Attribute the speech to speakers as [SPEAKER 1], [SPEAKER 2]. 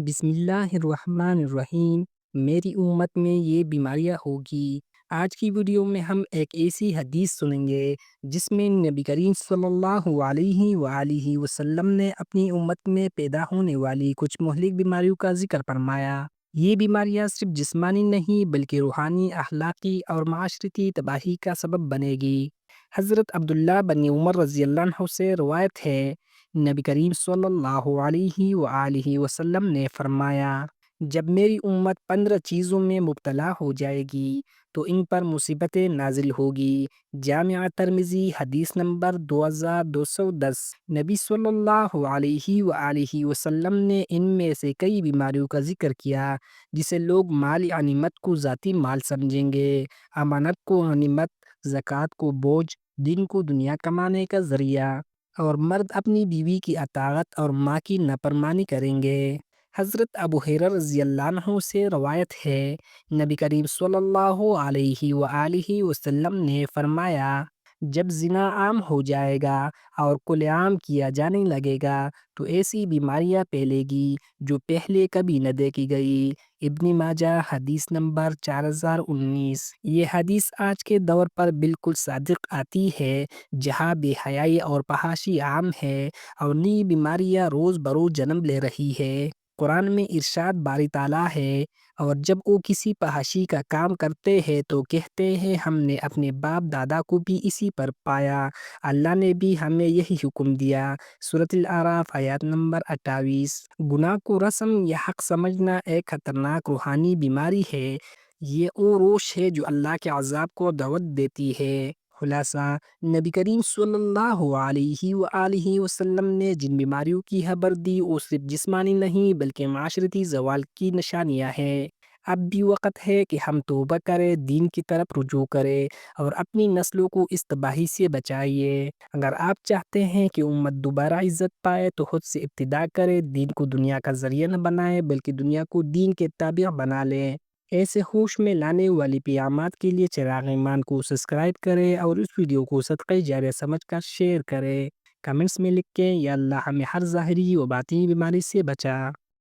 [SPEAKER 1] بسم اللہ الرحمن الرحیم۔ میری امت میں یہ بیماریاں ہوگی۔ آج کی ویڈیو میں ہم ایک ایسی حدیث سنیں گے جس میں نبی کریم صلی اللہ علیہ وآلہ وسلم نے اپنی امت میں پیدا ہونے والی کچھ مہلک بیماریوں کا ذکر فرمایا۔ یہ بیماریاں صرف جسمانی نہیں بلکہ روحانی، اخلاقی اور معاشرتی تباہی کا سبب بنے گی۔ حضرت عبداللہ بن عمر رضی اللہ عنہ سے روایت ہے، نبی کریم صلی اللہ علیہ وآلہ وسلم نے فرمایا، جب میری امت 15 چیزوں میں مبتلا ہو جائے گی تو ان پر مصیبتیں نازل ہوگی۔ جامعہ ترمذی حدیث نمبر 2210۔ نبی صلی اللہ علیہ وآلہ وسلم نے ان میں سے کئی بیماریوں کا ذکر کیا جسے لوگ مال غنیمت کو ذاتی مال سمجھیں گے، امانت کو غنیمت، زکوٰۃ کو بوجھ، دین کو دنیا کمانے کا ذریعہ، اور مرد اپنی بیوی کی اطاعت اور ماں کی نافرمانی کریں گے۔ حضرت ابو ہریرہ رضی اللہ عنہ سے روایت ہے، نبی کریم صلی اللہ علیہ وآلہ وسلم نے فرمایا، جب زنا عام ہو جائے گا اور کھلے عام کیا جانے لگے گا تو ایسی بیماریاں پھیلے گی جو پہلے کبھی نہ دیکھی گئی۔ ابن ماجہ حدیث نمبر 4019۔ یہ حدیث آج کے دور پر بالکل صادق آتی ہے، جہاں بے حیائی اور فحاشی عام ہے اور نئی بیماریاں روز بروز جنم لے رہی ہے۔ قرآن میں ارشاد باری تعالیٰ ہے، اور جب وہ کسی فحاشی کا کام کرتے ہیں تو کہتے ہیں ہم نے اپنے باپ دادا کو بھی اسی پر پایا، اللہ نے بھی ہمیں یہی حکم دیا۔ سورۃ الاعراف آیت نمبر 28۔ گناہ کو رسم یا حق سمجھنا ایک خطرناک روحانی بیماری ہے۔ یہ وہ روش ہے جو اللہ کے عذاب کو دعوت دیتی ہے۔ خلاصہ، نبی کریم صلی اللہ علیہ وآلہ وسلم نے جن بیماریوں کی خبر دی وہ صرف جسمانی نہیں بلکہ معاشرتی زوال کی نشانیاں ہیں۔ اب بھی وقت ہے کہ ہم توبہ کریں، دین کی طرف رجوع کریں اور اپنی نسلوں کو اس تباہی سے بچائیے۔ اگر آپ چاہتے ہیں کہ امت دوبارہ عزت پائے تو خود سے ابتدا کریں، دین کو دنیا کا ذریعہ نہ بنائیں بلکہ دنیا کو دین کے تابع بنا لیں۔ ایسے ہوش میں لانے والی پیغامات کے لیے چراغ ایمان کو سبسکرائب کریں اور اس ویڈیو کو صدقہ جاریہ سمجھ کر شیئر کریں۔ کمنٹس میں لکھیں، یا اللہ ہمیں ہر ظاہری و باطنی بیماری سے بچا۔